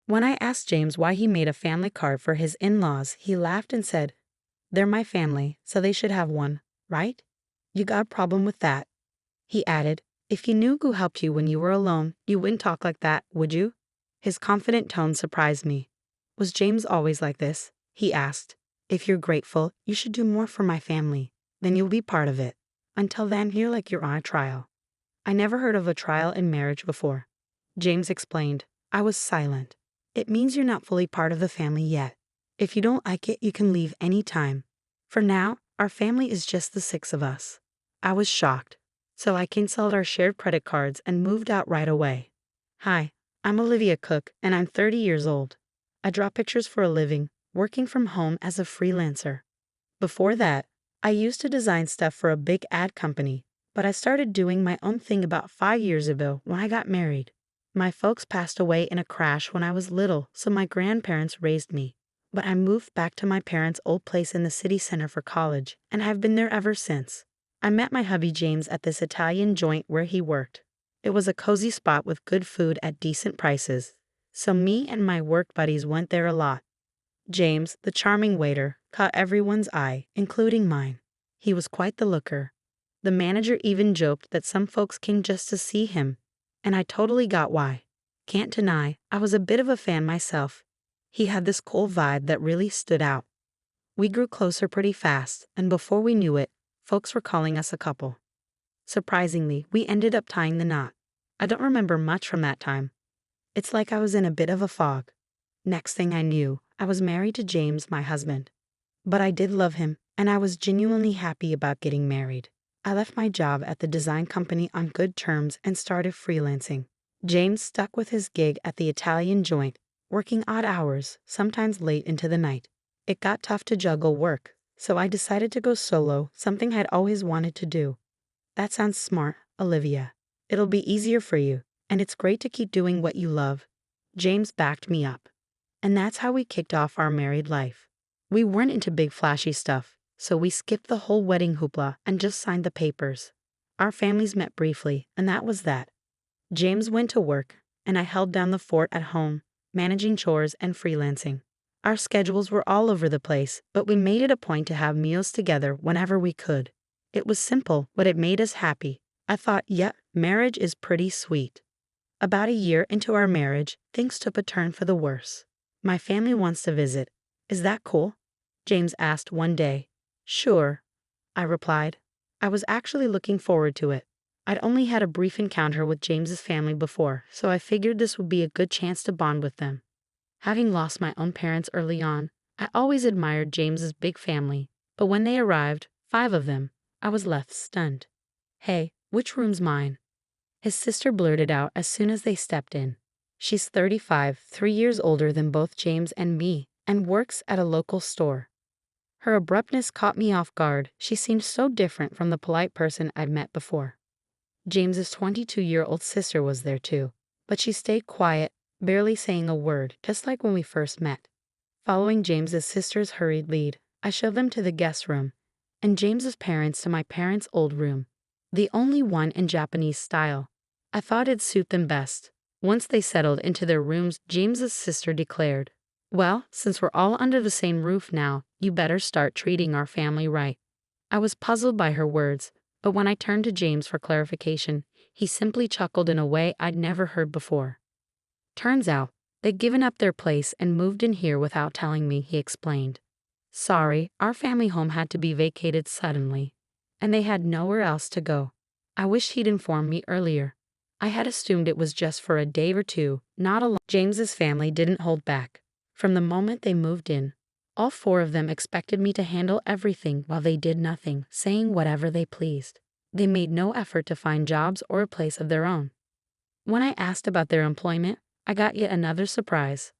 When I asked James why he made a family card for his in-laws, he laughed and said, "They're my family, so they should have one, right? You got a problem with that?" He added, "If you knew who helped you when you were alone, you wouldn't talk like that, would you?" His confident tone surprised me. Was James always like this? He asked. "If you're grateful, you should do more for my family. Then you'll be part of it. Until then, you're like you're on a trial." I never heard of a trial in marriage before. James explained. I was silent. "It means you're not fully part of the family yet. If you don't like it, you can leave any time. For now, our family is just the six of us." I was shocked. So I canceled our shared credit cards and moved out right away. "Hi, I'm Olivia Cook, and I'm 30 years old. I draw pictures for a living, working from home as a freelancer. Before that, I used to design stuff for a big ad company, but I started doing my own thing about 5 years ago when I got married. My folks passed away in a crash when I was little, so my grandparents raised me. But I moved back to my parents' old place in the city center for college, and I've been there ever since. I met my hubby James at this Italian joint where he worked. It was a cozy spot with good food at decent prices, so me and my work buddies went there a lot. James, the charming waiter, caught everyone's eye, including mine. He was quite the looker. The manager even joked that some folks came just to see him, and I totally got why. Can't deny, I was a bit of a fan myself. He had this cool vibe that really stood out. We grew closer pretty fast, and before we knew it, folks were calling us a couple. Surprisingly, we ended up tying the knot. I don't remember much from that time. It's like I was in a bit of a fog. Next thing I knew, I was married to James, my husband. But I did love him, and I was genuinely happy about getting married. I left my job at the design company on good terms and started freelancing. James stuck with his gig at the Italian joint, working odd hours, sometimes late into the night. It got tough to juggle work, so I decided to go solo, something I'd always wanted to do. That sounds smart, Olivia. It'll be easier for you, and it's great to keep doing what you love. James backed me up. And that's how we kicked off our married life. We weren't into big flashy stuff, so we skipped the whole wedding hoopla and just signed the papers. Our families met briefly, and that was that. James went to work, and I held down the fort at home, managing chores and freelancing. Our schedules were all over the place, but we made it a point to have meals together whenever we could. It was simple, but it made us happy. I thought, yep, marriage is pretty sweet. About a year into our marriage, things took a turn for the worse. My family wants to visit. Is that cool? James asked one day. Sure, I replied. I was actually looking forward to it. I'd only had a brief encounter with James's family before, so I figured this would be a good chance to bond with them. Having lost my own parents early on, I always admired James's big family, but when they arrived, 5 of them, I was left stunned. Hey, which room's mine? His sister blurted out as soon as they stepped in. She's 35, 3 years older than both James and me, and works at a local store. Her abruptness caught me off guard. She seemed so different from the polite person I'd met before. James's 22-year-old sister was there too, but she stayed quiet, barely saying a word, just like when we first met. Following James's sister's hurried lead, I showed them to the guest room, and James's parents to my parents' old room, the only one in Japanese style. I thought it'd suit them best. Once they settled into their rooms, James's sister declared, "Well, since we're all under the same roof now, you better start treating our family right." I was puzzled by her words, but when I turned to James for clarification, he simply chuckled in a way I'd never heard before. Turns out, they'd given up their place and moved in here without telling me, he explained. Sorry, our family home had to be vacated suddenly, and they had nowhere else to go. I wish he'd informed me earlier. I had assumed it was just for a day or two, not a long. James's family didn't hold back. From the moment they moved in, all 4 of them expected me to handle everything while they did nothing, saying whatever they pleased. They made no effort to find jobs or a place of their own. When I asked about their employment, I got yet another surprise.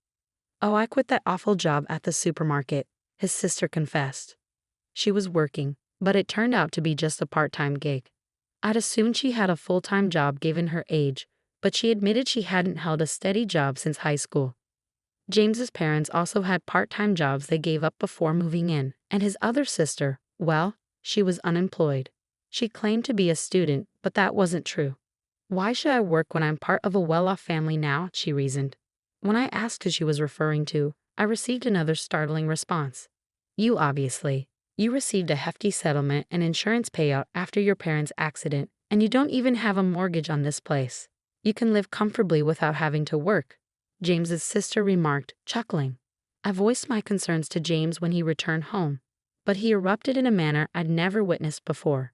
"Oh, I quit that awful job at the supermarket," his sister confessed. She was working, but it turned out to be just a part-time gig. I'd assumed she had a full-time job given her age, but she admitted she hadn't held a steady job since high school. James's parents also had part-time jobs they gave up before moving in, and his other sister, well, she was unemployed. She claimed to be a student, but that wasn't true. "Why should I work when I'm part of a well-off family now?" she reasoned. When I asked who she was referring to, I received another startling response. You obviously. You received a hefty settlement and insurance payout after your parents' accident, and you don't even have a mortgage on this place. You can live comfortably without having to work, James's sister remarked, chuckling. I voiced my concerns to James when he returned home, but he erupted in a manner I'd never witnessed before.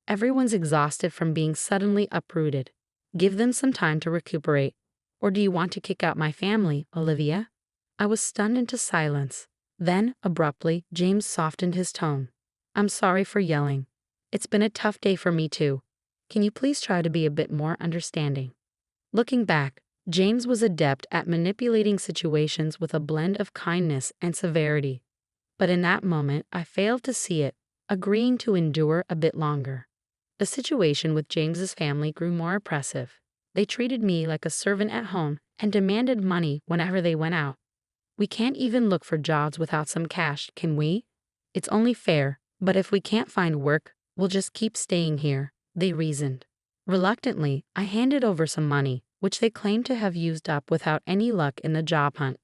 Everyone's exhausted from being suddenly uprooted. Give them some time to recuperate. Or do you want to kick out my family, Olivia? I was stunned into silence. Then, abruptly, James softened his tone. I'm sorry for yelling. It's been a tough day for me too. Can you please try to be a bit more understanding? Looking back, James was adept at manipulating situations with a blend of kindness and severity. But in that moment, I failed to see it, agreeing to endure a bit longer. The situation with James's family grew more oppressive. They treated me like a servant at home and demanded money whenever they went out. We can't even look for jobs without some cash, can we? It's only fair, but if we can't find work, we'll just keep staying here, they reasoned. Reluctantly, I handed over some money, which they claimed to have used up without any luck in the job hunt.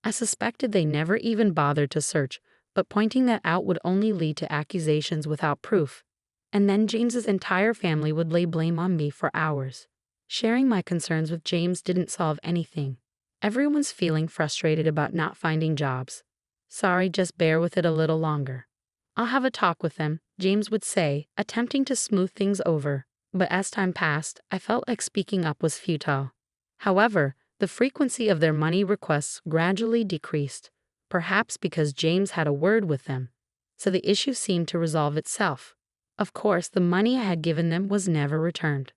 I suspected they never even bothered to search, but pointing that out would only lead to accusations without proof. And then James's entire family would lay blame on me for hours. Sharing my concerns with James didn't solve anything. Everyone's feeling frustrated about not finding jobs. Sorry, just bear with it a little longer. I'll have a talk with them, James would say, attempting to smooth things over. But as time passed, I felt like speaking up was futile. However, the frequency of their money requests gradually decreased, perhaps because James had a word with them. So the issue seemed to resolve itself. Of course, the money I had given them was never returned.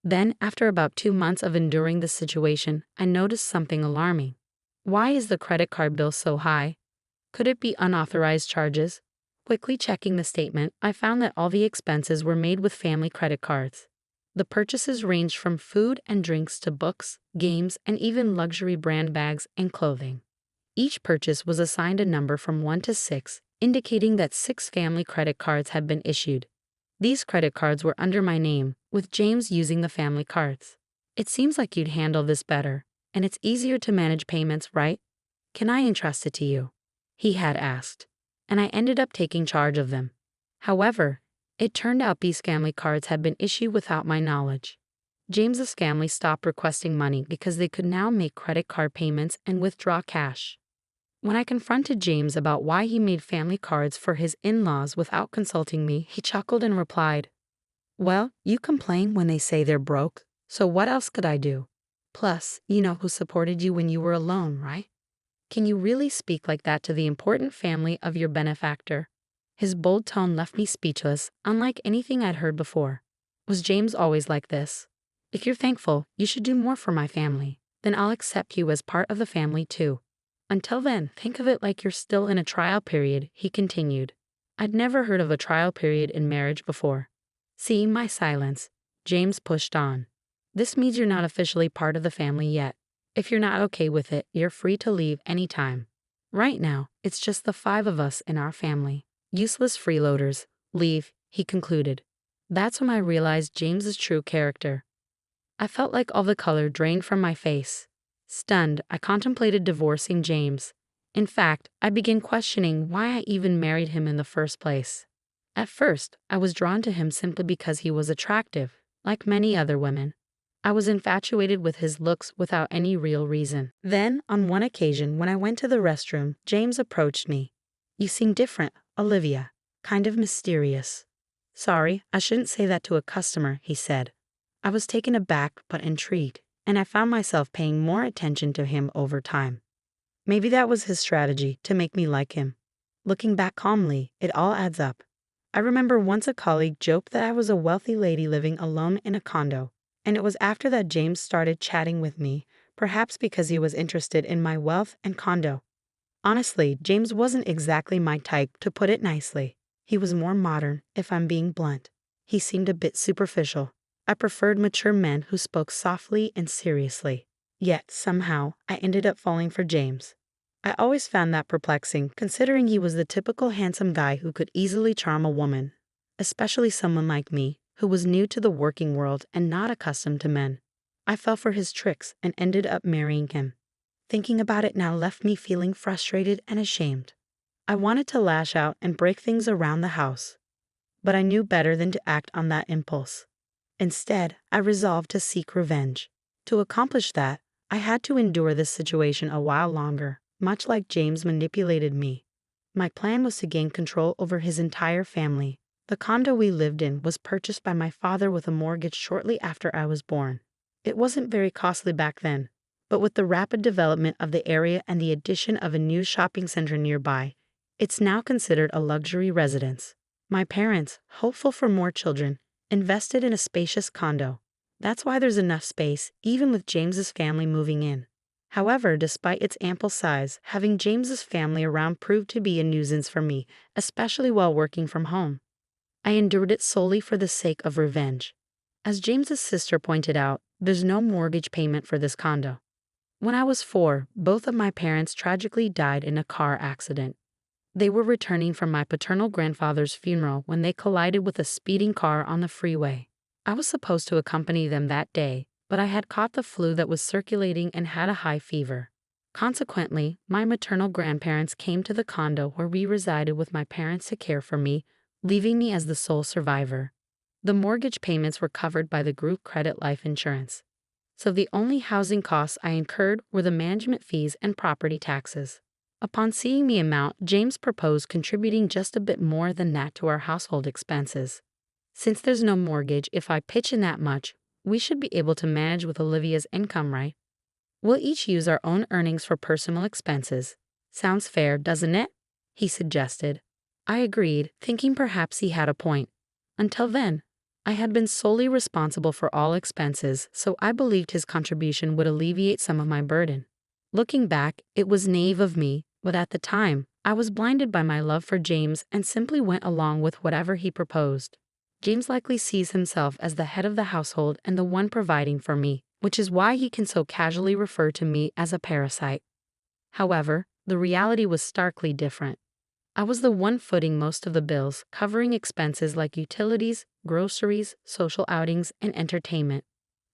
Then, after about 2 months of enduring the situation, I noticed something alarming. Why is the credit card bill so high? Could it be unauthorized charges? Quickly checking the statement, I found that all the expenses were made with family credit cards. The purchases ranged from food and drinks to books, games, and even luxury brand bags and clothing. Each purchase was assigned a number from 1 to 6, indicating that 6 family credit cards had been issued. These credit cards were under my name, with James using the family cards. It seems like you'd handle this better, and it's easier to manage payments, right? Can I entrust it to you? He had asked, and I ended up taking charge of them. However, it turned out these family cards had been issued without my knowledge. James's family stopped requesting money because they could now make credit card payments and withdraw cash. When I confronted James about why he made family cards for his in-laws without consulting me, he chuckled and replied, well, you complain when they say they're broke, so what else could I do? Plus, you know who supported you when you were alone, right? Can you really speak like that to the important family of your benefactor? His bold tone left me speechless, unlike anything I'd heard before. Was James always like this? If you're thankful, you should do more for my family. Then I'll accept you as part of the family too. Until then, think of it like you're still in a trial period, he continued. I'd never heard of a trial period in marriage before. Seeing my silence, James pushed on. This means you're not officially part of the family yet. If you're not okay with it, you're free to leave anytime. Right now, it's just the 5 of us in our family. Useless freeloaders. Leave, he concluded. That's when I realized James's true character. I felt like all the color drained from my face. Stunned, I contemplated divorcing James. In fact, I began questioning why I even married him in the first place. At first, I was drawn to him simply because he was attractive, like many other women. I was infatuated with his looks without any real reason. Then, on one occasion when I went to the restroom, James approached me. You seem different, Olivia. Kind of mysterious. Sorry, I shouldn't say that to a customer, he said. I was taken aback but intrigued, and I found myself paying more attention to him over time. Maybe that was his strategy to make me like him. Looking back calmly, it all adds up. I remember once a colleague joked that I was a wealthy lady living alone in a condo, and it was after that James started chatting with me, perhaps because he was interested in my wealth and condo. Honestly, James wasn't exactly my type, to put it nicely. He was more modern, if I'm being blunt. He seemed a bit superficial. I preferred mature men who spoke softly and seriously. Yet, somehow, I ended up falling for James. I always found that perplexing, considering he was the typical handsome guy who could easily charm a woman, especially someone like me, who was new to the working world and not accustomed to men. I fell for his tricks and ended up marrying him. Thinking about it now left me feeling frustrated and ashamed. I wanted to lash out and break things around the house, but I knew better than to act on that impulse. Instead, I resolved to seek revenge. To accomplish that, I had to endure this situation a while longer, much like James manipulated me. My plan was to gain control over his entire family. The condo we lived in was purchased by my father with a mortgage shortly after I was born. It wasn't very costly back then, but with the rapid development of the area and the addition of a new shopping center nearby, it's now considered a luxury residence. My parents, hopeful for more children, invested in a spacious condo. That's why there's enough space, even with James's family moving in. However, despite its ample size, having James's family around proved to be a nuisance for me, especially while working from home. I endured it solely for the sake of revenge. As James's sister pointed out, there's no mortgage payment for this condo. When I was 4, both of my parents tragically died in a car accident. They were returning from my paternal grandfather's funeral when they collided with a speeding car on the freeway. I was supposed to accompany them that day, but I had caught the flu that was circulating and had a high fever. Consequently, my maternal grandparents came to the condo where we resided with my parents to care for me, leaving me as the sole survivor. The mortgage payments were covered by the group credit life insurance, so the only housing costs I incurred were the management fees and property taxes. Upon seeing the amount, James proposed contributing just a bit more than that to our household expenses. Since there's no mortgage, if I pitch in that much, we should be able to manage with Olivia's income, right? We'll each use our own earnings for personal expenses. Sounds fair, doesn't it? He suggested. I agreed, thinking perhaps he had a point. Until then, I had been solely responsible for all expenses, so I believed his contribution would alleviate some of my burden. Looking back, it was naive of me, but at the time, I was blinded by my love for James and simply went along with whatever he proposed. James likely sees himself as the head of the household and the one providing for me, which is why he can so casually refer to me as a parasite. However, the reality was starkly different. I was the one footing most of the bills, covering expenses like utilities, groceries, social outings, and entertainment.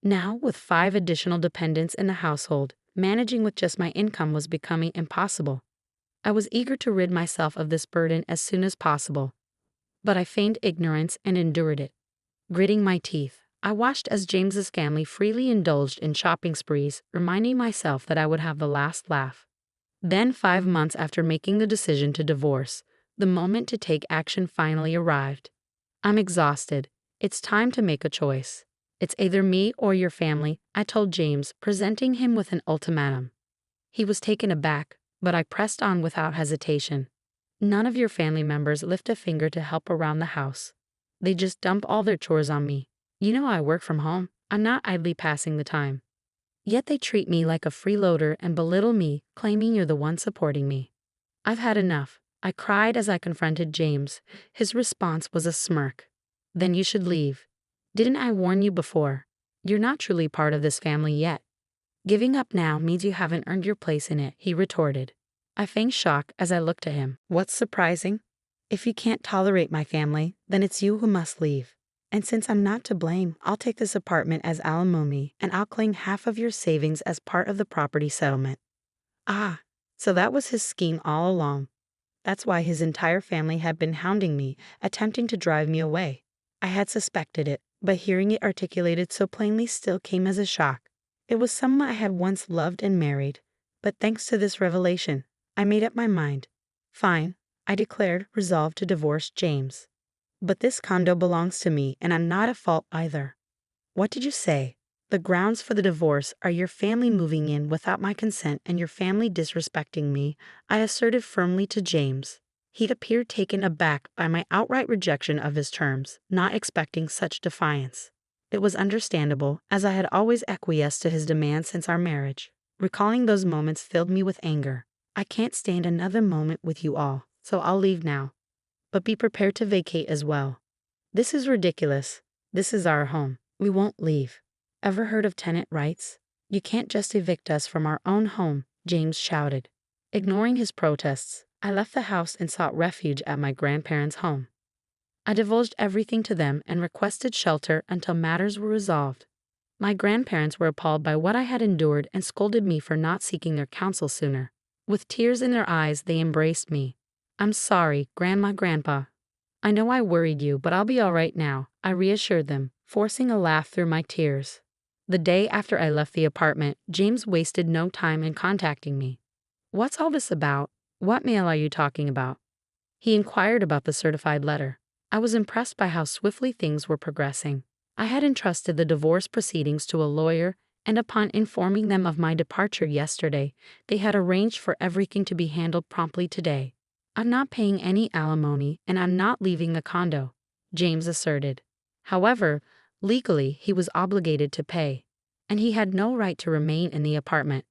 Now, with 5 additional dependents in the household, managing with just my income was becoming impossible. I was eager to rid myself of this burden as soon as possible, but I feigned ignorance and endured it. Gritting my teeth, I watched as James's family freely indulged in shopping sprees, reminding myself that I would have the last laugh. Then, 5 months after making the decision to divorce, the moment to take action finally arrived. I'm exhausted. It's time to make a choice. It's either me or your family, I told James, presenting him with an ultimatum. He was taken aback, but I pressed on without hesitation. None of your family members lift a finger to help around the house. They just dump all their chores on me. You know I work from home. I'm not idly passing the time. Yet they treat me like a freeloader and belittle me, claiming you're the one supporting me. I've had enough. I cried as I confronted James. His response was a smirk. Then you should leave. Didn't I warn you before? You're not truly part of this family yet. Giving up now means you haven't earned your place in it, he retorted. I feigned shock as I looked at him. What's surprising? If you can't tolerate my family, then it's you who must leave. And since I'm not to blame, I'll take this apartment as alimony and I'll claim half of your savings as part of the property settlement. Ah, so that was his scheme all along. That's why his entire family had been hounding me, attempting to drive me away. I had suspected it, but hearing it articulated so plainly still came as a shock. It was someone I had once loved and married, but thanks to this revelation, I made up my mind. Fine, I declared, resolved to divorce James. But this condo belongs to me, and I'm not at fault either. What did you say? The grounds for the divorce are your family moving in without my consent and your family disrespecting me, I asserted firmly to James. He'd appeared taken aback by my outright rejection of his terms, not expecting such defiance. It was understandable, as I had always acquiesced to his demands since our marriage. Recalling those moments filled me with anger. I can't stand another moment with you all, so I'll leave now. But be prepared to vacate as well. This is ridiculous. This is our home. We won't leave. Ever heard of tenant rights? You can't just evict us from our own home, James shouted. Ignoring his protests, I left the house and sought refuge at my grandparents' home. I divulged everything to them and requested shelter until matters were resolved. My grandparents were appalled by what I had endured and scolded me for not seeking their counsel sooner. With tears in their eyes, they embraced me. "I'm sorry, Grandpa. I know I worried you, but I'll be all right now," I reassured them, forcing a laugh through my tears. The day after I left the apartment, James wasted no time in contacting me. "What's all this about? What mail are you talking about?" He inquired about the certified letter. I was impressed by how swiftly things were progressing. I had entrusted the divorce proceedings to a lawyer, and upon informing them of my departure yesterday, they had arranged for everything to be handled promptly today. "I'm not paying any alimony, and I'm not leaving the condo," James asserted. However, legally he was obligated to pay, and he had no right to remain in the apartment.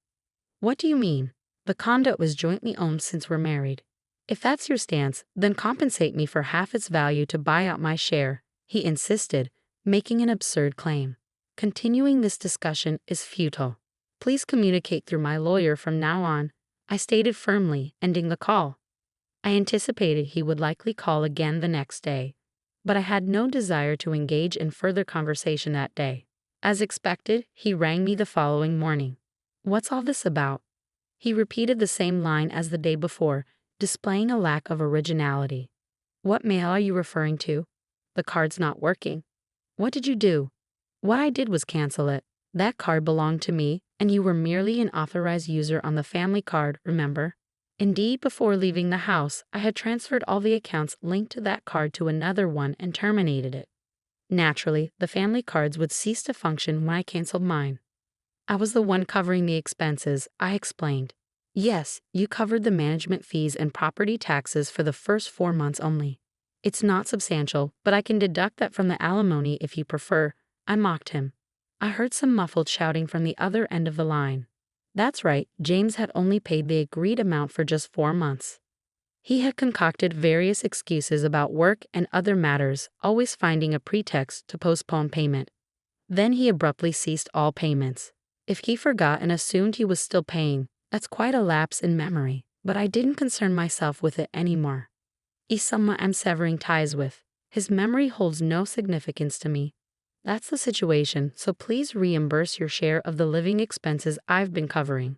"What do you mean? The condo is jointly owned since we're married. If that's your stance, then compensate me for half its value to buy out my share," he insisted, making an absurd claim. "Continuing this discussion is futile. Please communicate through my lawyer from now on," I stated firmly, ending the call. I anticipated he would likely call again the next day, but I had no desire to engage in further conversation that day. As expected, he rang me the following morning. "What's all this about?" He repeated the same line as the day before, displaying a lack of originality. "What mail are you referring to? The card's not working." "What did you do?" "What I did was cancel it. That card belonged to me, and you were merely an authorized user on the family card, remember?" Indeed, before leaving the house, I had transferred all the accounts linked to that card to another one and terminated it. Naturally, the family cards would cease to function when I canceled mine. "I was the one covering the expenses," I explained. "Yes, you covered the management fees and property taxes for the first 4 months only. It's not substantial, but I can deduct that from the alimony if you prefer," I mocked him. I heard some muffled shouting from the other end of the line. That's right, James had only paid the agreed amount for just 4 months. He had concocted various excuses about work and other matters, always finding a pretext to postpone payment. Then he abruptly ceased all payments. If he forgot and assumed he was still paying, that's quite a lapse in memory, but I didn't concern myself with it anymore. He's someone I'm severing ties with. His memory holds no significance to me. That's the situation, so please reimburse your share of the living expenses I've been covering.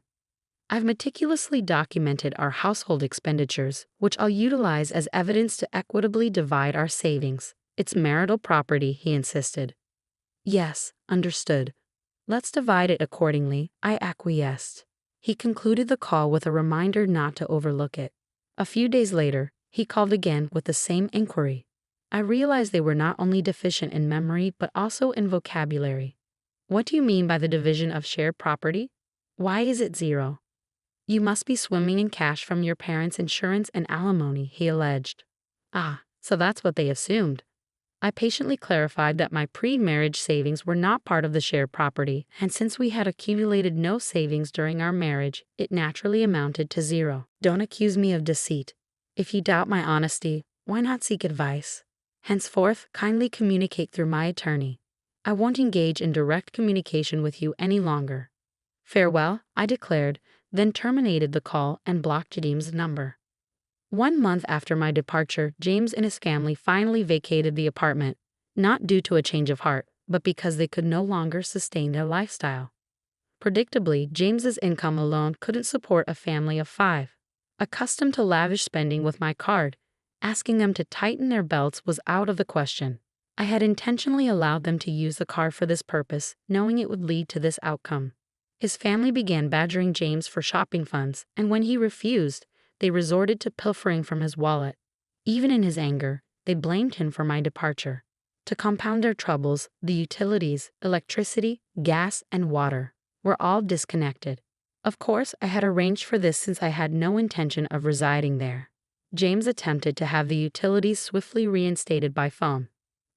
I've meticulously documented our household expenditures, which I'll utilize as evidence to equitably divide our savings. It's marital property, he insisted. "Yes, understood. Let's divide it accordingly," I acquiesced. He concluded the call with a reminder not to overlook it. A few days later, he called again with the same inquiry. I realized they were not only deficient in memory but also in vocabulary. "What do you mean by the division of shared property? Why is it 0? You must be swimming in cash from your parents' insurance and alimony," he alleged. "Ah, so that's what they assumed." I patiently clarified that my pre-marriage savings were not part of the shared property, and since we had accumulated no savings during our marriage, it naturally amounted to 0. Don't accuse me of deceit. If you doubt my honesty, why not seek advice? Henceforth, kindly communicate through my attorney. I won't engage in direct communication with you any longer. Farewell, I declared, then terminated the call and blocked James' number. 1 month after my departure, James and his family finally vacated the apartment, not due to a change of heart, but because they could no longer sustain their lifestyle. Predictably, James's income alone couldn't support a family of 5. Accustomed to lavish spending with my card, asking them to tighten their belts was out of the question. I had intentionally allowed them to use the card for this purpose, knowing it would lead to this outcome. His family began badgering James for shopping funds, and when he refused, they resorted to pilfering from his wallet. Even in his anger, they blamed him for my departure. To compound their troubles, the utilities, electricity, gas, and water were all disconnected. Of course, I had arranged for this since I had no intention of residing there. James attempted to have the utilities swiftly reinstated by phone.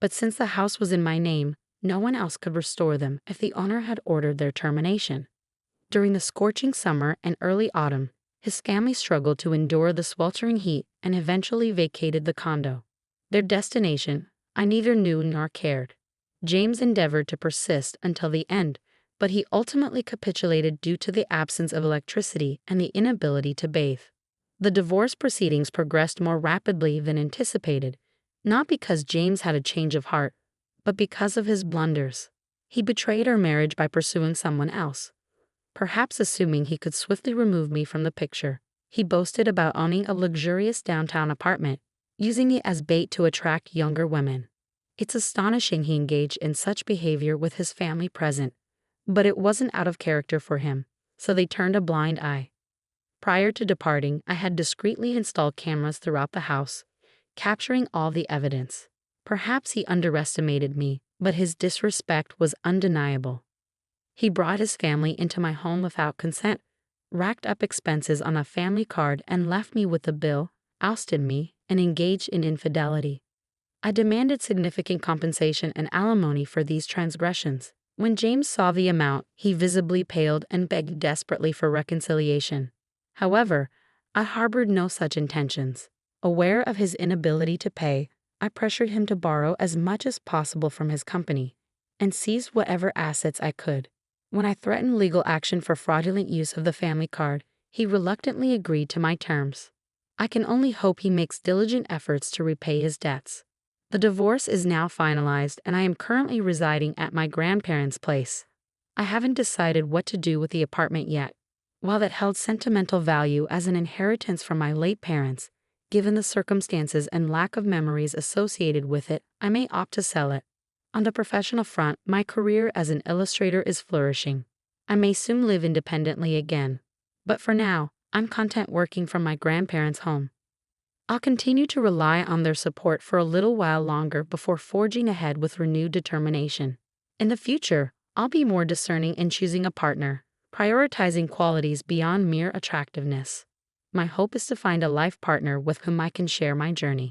But since the house was in my name, no one else could restore them if the owner had ordered their termination. During the scorching summer and early autumn, his family struggled to endure the sweltering heat and eventually vacated the condo. Their destination, I neither knew nor cared. James endeavored to persist until the end, but he ultimately capitulated due to the absence of electricity and the inability to bathe. The divorce proceedings progressed more rapidly than anticipated, not because James had a change of heart, but because of his blunders. He betrayed our marriage by pursuing someone else, perhaps assuming he could swiftly remove me from the picture. He boasted about owning a luxurious downtown apartment, using it as bait to attract younger women. It's astonishing he engaged in such behavior with his family present, but it wasn't out of character for him, so they turned a blind eye. Prior to departing, I had discreetly installed cameras throughout the house, capturing all the evidence. Perhaps he underestimated me, but his disrespect was undeniable. He brought his family into my home without consent, racked up expenses on a family card and left me with a bill, ousted me, and engaged in infidelity. I demanded significant compensation and alimony for these transgressions. When James saw the amount, he visibly paled and begged desperately for reconciliation. However, I harbored no such intentions. Aware of his inability to pay, I pressured him to borrow as much as possible from his company and seized whatever assets I could. When I threatened legal action for fraudulent use of the family card, he reluctantly agreed to my terms. I can only hope he makes diligent efforts to repay his debts. The divorce is now finalized and I am currently residing at my grandparents' place. I haven't decided what to do with the apartment yet. While it held sentimental value as an inheritance from my late parents, given the circumstances and lack of memories associated with it, I may opt to sell it. On the professional front, my career as an illustrator is flourishing. I may soon live independently again. But for now, I'm content working from my grandparents' home. I'll continue to rely on their support for a little while longer before forging ahead with renewed determination. In the future, I'll be more discerning in choosing a partner, prioritizing qualities beyond mere attractiveness. My hope is to find a life partner with whom I can share my journey.